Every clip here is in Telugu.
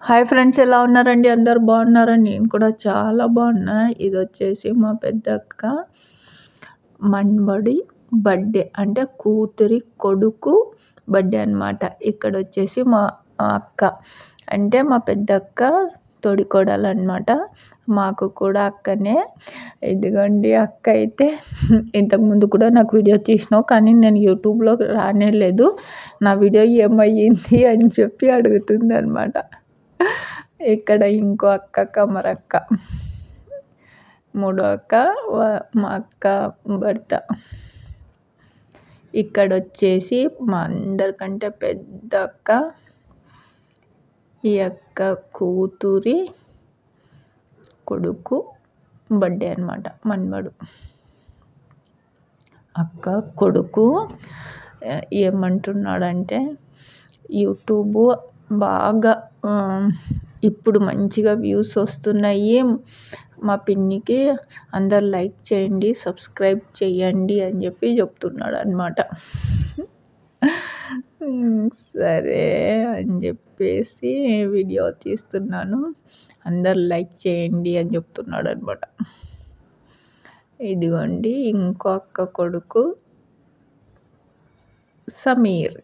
హాయ్ ఫ్రెండ్స్, ఎలా ఉన్నారండి? అందరూ బాగున్నారా? నేను కూడా చాలా బాగున్నా. ఇదొచ్చేసి మా పెద్దక్క మన్బడి బర్త్డే, అంటే కూతురి కొడుకు బర్త్డే అనమాట. ఇక్కడొచ్చేసి మా అక్క, అంటే మా పెద్దక్క తొడికోడలు అనమాట. మాకు కూడా అక్కనే. ఇదిగోండి అక్క అయితే ఇంతకుముందు కూడా నాకు వీడియో తీసినావు, కానీ నేను యూట్యూబ్లో రానేలేదు. నా వీడియో ఏమయ్యింది అని చెప్పి అడుగుతుంది అనమాట. ఇక్కడ ఇంకో అక్క కమరక్క, మూడో అక్క మా అక్క భర్త. ఇక్కడొచ్చేసి మా అందరికంటే పెద్ద అక్క, ఈ అక్క కూతురి కొడుకు బర్త్డే అనమాట, మన్మడు. అక్క కొడుకు ఏమంటున్నాడంటే, యూట్యూబ్ బాగా ఇప్పుడు మంచిగా వ్యూస్ వస్తున్నాయి, మా పిన్నికి అందరు లైక్ చేయండి, సబ్స్క్రైబ్ చేయండి అని చెప్పి చెప్తున్నాడు అనమాట. సరే అని చెప్పేసి వీడియో తీస్తున్నాను, అందరు లైక్ చేయండి అని చెప్తున్నాడు అనమాట. ఇదిగోండి ఇంకో అక్క కొడుకు సమీర్.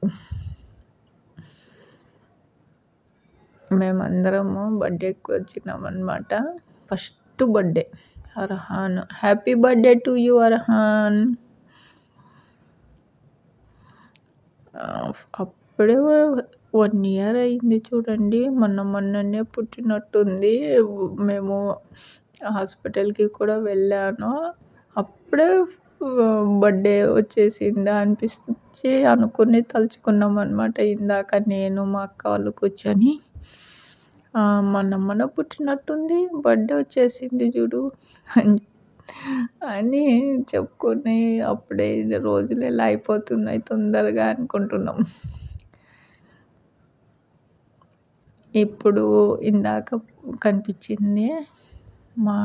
మేమందరము బర్త్డేకి వచ్చినామన్నమాట. First birthday Arhan. Happy birthday to you Arhan. అప్పుడే 1 ఇయర్ అయింది చూడండి, మొన్ననే పుట్టినట్టుంది. మేము హాస్పిటల్కి కూడా వెళ్ళాను, అప్పుడే బర్త్డే వచ్చేసిందా అనిపిస్తుంది అనుకుని తలుచుకున్నాం అనమాట. ఇందాక నేను మా అక్క వాళ్ళు కూర్చొని మొన్న పుట్టినట్టుంది, బర్త్డే వచ్చేసింది చూడు అని చెప్పుకొని అప్పుడే రోజులు ఎలా అయిపోతున్నాయి తొందరగా అనుకుంటున్నాం. ఇప్పుడు ఇందాక కనిపించింది మా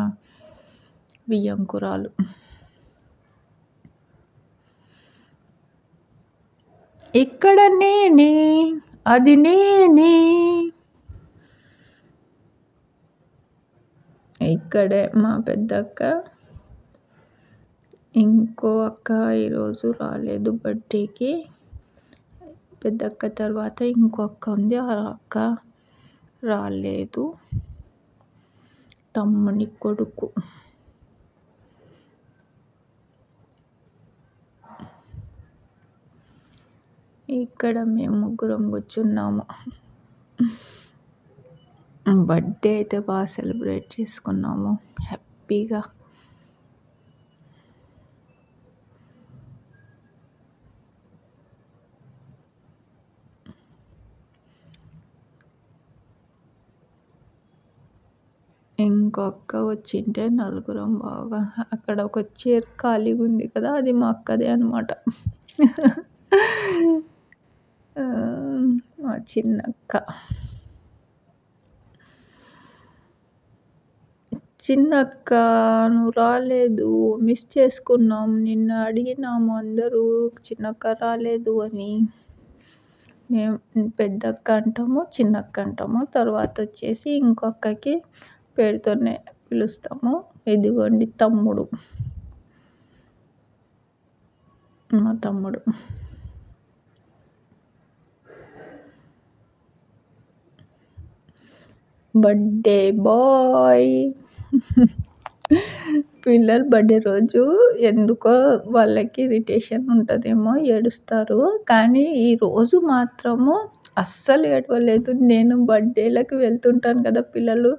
వియ్యంకురాలు. ఇక్కడ నేనే, అది నేనే. ఇక్కడే మా పెద్దక్క. ఇంకో అక్క ఈరోజు రాలేదు బర్త్డేకి. పెద్దక్క తర్వాత ఇంకో అక్క ఉంది, ఆ అక్క రాలేదు. తమ్ముని కొడుకు. ఇక్కడ మేము ముగ్గురం కూర్చున్నాము. బర్త్డే అయితే బాగా సెలబ్రేట్ చేసుకున్నాము హ్యాపీగా. ఇంకో అక్క వచ్చింటే నలుగురం బాగా. అక్కడ ఒక చైర్ ఖాళీగా ఉంది కదా, అది మా అక్కదే అనమాట. మా చిన్నక్క. చిన్నక్క నువ్వు రాలేదు, మిస్ చేసుకున్నాం, నిన్న అడిగినాము అందరూ చిన్నక్క రాలేదు అని. మేము పెద్దక్క అంటాము, చిన్నక్క అంటాము, తర్వాత వచ్చేసి ఇంకో అక్కకి పేరుతోనే పిలుస్తాము. ఇదిగోండి తమ్ముడు, మా తమ్ముడు. Birthday boy. పిల్లలు బర్త్డే రోజు ఎందుకో వాళ్ళకి ఇరిటేషన్ ఉంటుందేమో, ఏడుస్తారు. కానీ ఈరోజు మాత్రము అస్సలు ఏడవలేదు. నేను బర్త్డేలకు వెళ్తుంటాను కదా, పిల్లలు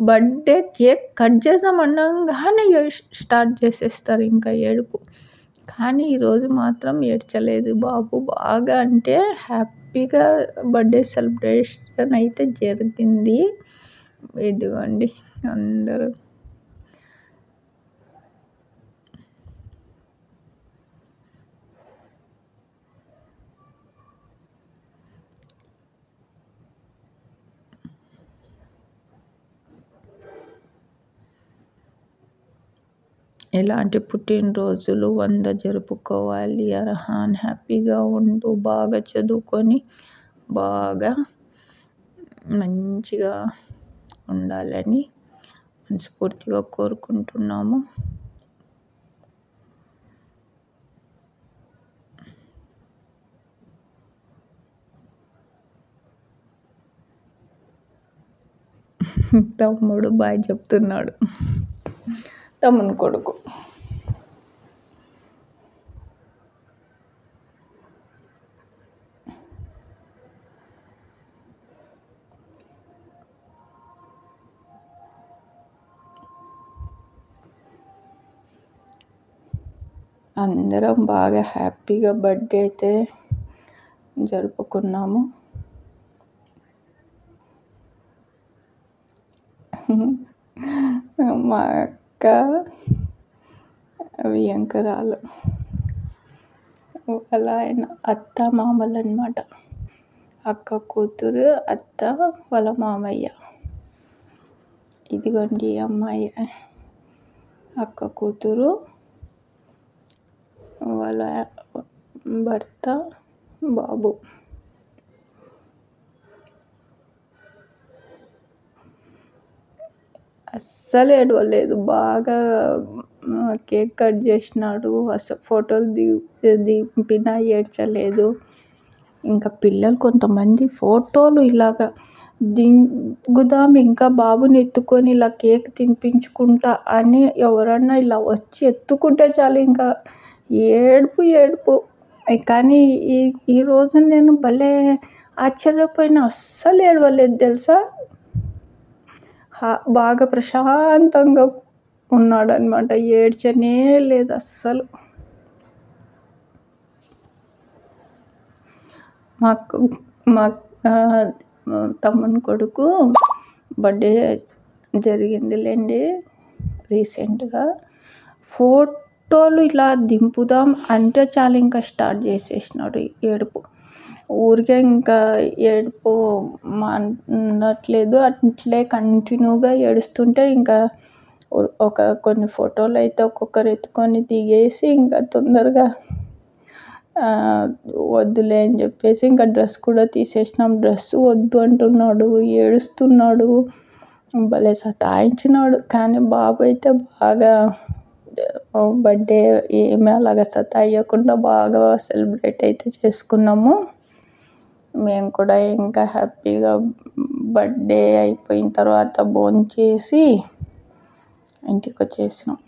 బర్త్డే కేక్ కట్ చేసామనగానే స్టార్ట్ చేసేస్తారు ఇంకా ఏడుపు. కానీ ఈరోజు మాత్రం ఏడ్చలేదు బాబు. బాగా అంటే హ్యాపీగా బర్త్డే సెలబ్రేషన్ అయితే జరిగింది. ఇదిగోండి అందరూ. ఇలాంటి పుట్టినరోజులు 100 జరుపుకోవాలి. అర్హాన్ హ్యాపీగా ఉండు, బాగా చదువుకొని బాగా మంచిగా ఉండాలని మనస్ఫూర్తిగా కోరుకుంటున్నాము. తమ్ముడు బాయ్ చెప్తున్నాడు, తమ్ముని కొడుకు. అందరం బాగా హ్యాపీగా బర్త్డే అయితే జరుపుకున్నాము. మా అక్క వియంకరాలు, వాళ్ళ ఆయన అత్త మామలు అన్నమాట. అక్క కూతురు, అత్త వాళ్ళ మామయ్య. ఇదిగోండి అమ్మాయి అక్క కూతురు, వాళ్ళ భర్త, బాబు. అస్సలు ఏడవలేదు, బాగా కేక్ కట్ చేసినాడు. అసలు ఫోటోలు దింపినా ఏడ్చలేదు. ఇంకా పిల్లలు కొంతమంది ఫోటోలు ఇలాగా దిగుదాం, ఇంకా బాబుని ఎత్తుకొని ఇలా కేక్ తినిపించుకుంటా అని ఎవరన్నా ఇలా వచ్చి ఎత్తుకుంటే చాలు ఇంకా ఏడుపు. కానీ ఈరోజు నేను భలే ఆశ్చర్యపోయిన, అస్సలు ఏడవలేదు తెలుసా. బాగా ప్రశాంతంగా ఉన్నాడనమాట, ఏడ్చనే లేదు అస్సలు. మా తమ్ముని కొడుకు బర్త్డే జరిగిందిలేండి రీసెంట్గా. ఫోటోలు ఇలా దింపుదాం అంటే చాలు ఇంకా స్టార్ట్ చేసేసినాడు ఏడుపు. ఊరికే ఇంకా ఏడుపు మానట్లేదు, అట్లే కంటిన్యూగా ఏడుస్తుంటే ఇంకా కొన్ని ఫోటోలు అయితే ఒక్కొక్కరు ఎత్తుకొని దిగేసి ఇంకా తొందరగా వద్దులే అని చెప్పేసి ఇంకా డ్రెస్ కూడా తీసేసినాం. డ్రెస్ వద్దు అంటున్నాడు, ఏడుస్తున్నాడు, భలే సతాయించినాడు. కానీ బాబు అయితే బాగా బర్త్డే ఏమీ అలాగా సతాయించకుండా బాగా సెలబ్రేట్ అయితే చేసుకున్నాము. మేము కూడా ఇంకా హ్యాపీగా బర్త్డే అయిపోయిన తర్వాత భోంచేసి ఇంటికి వచ్చేసినాం.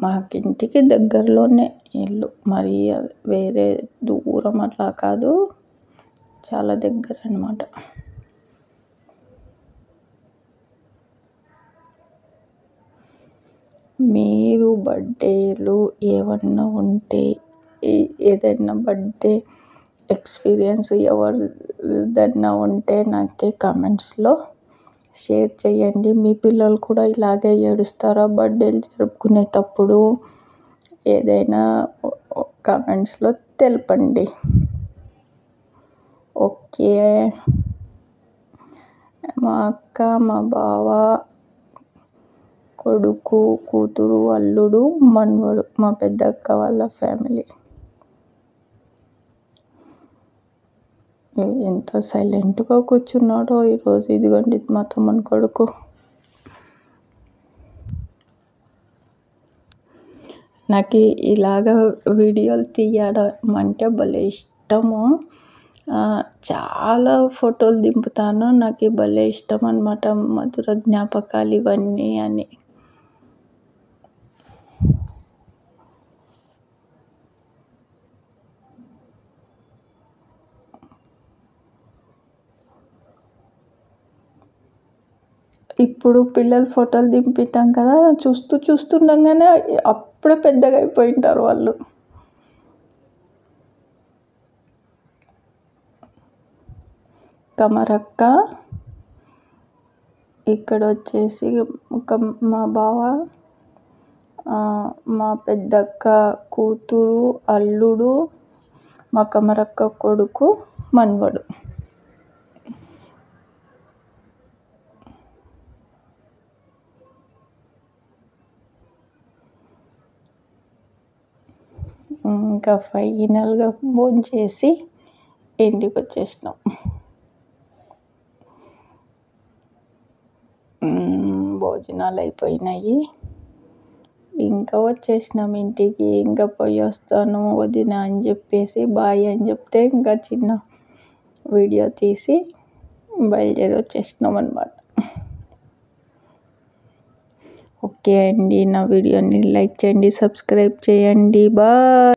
మాకింటికి దగ్గరలోనే ఇల్లు, మరి వేరే దూరం అట్లా కాదు, చాలా దగ్గర అన్నమాట. మీరు బర్త్డేలు ఏమన్నా ఉంటే, ఏదైనా బర్త్డే ఎక్స్పీరియన్స్ ఎవరిదన్నా ఉంటే నాకు కామెంట్స్లో షేర్ చేయండి. మీ పిల్లలు కూడా ఇలాగే ఏడుస్తారా బర్త్డేలు జరుపుకునేటప్పుడు? ఏదైనా కామెంట్స్లో తెలపండి. ఓకే, మా అక్క, మా బావ, కొడుకు, కూతురు, అల్లుడు, మనవడు, మా పెద్దక్క వాళ్ళ ఫ్యామిలీ. ఎంత సైలెంట్గా కూర్చున్నాడో ఈరోజు. ఇదిగోండి మా తమ్ముని కొడుకు. నాకు ఇలాగ వీడియోలు తీయడం అంటే భలే ఇష్టము. చాలా ఫోటోలు దింపుతాను, నాకు భలే ఇష్టం అన్నమాట. మధుర జ్ఞాపకాలు ఇవన్నీ అని. ఇప్పుడు పిల్లలు ఫోటోలు దింపుతాం కదా, చూస్తుండగానే అప్పుడే పెద్దగా అయిపోయింటారు వాళ్ళు. కమరక్క, ఇక్కడ వచ్చేసి మా బావ, మా పెద్దక్క కూతురు, అల్లుడు, మా కమరక్క కొడుకు, మనవడు. ఇంకా ఫైనల్గా భోంచేసి ఇంటికి వచ్చేసినాం. భోజనాలు అయిపోయినాయి, ఇంకా వచ్చేసినాం ఇంటికి. ఇంకా పోయి వస్తాను వదిన అని చెప్పేసి బాయ్ అని చెప్తే ఇంకా చిన్న వీడియో తీసి బయలుదేరి వచ్చేసినాం అన్నమాట. ఓకే అండి, నా వీడియోని లైక్ చేయండి, సబ్స్క్రైబ్ చేయండి. బాయ్.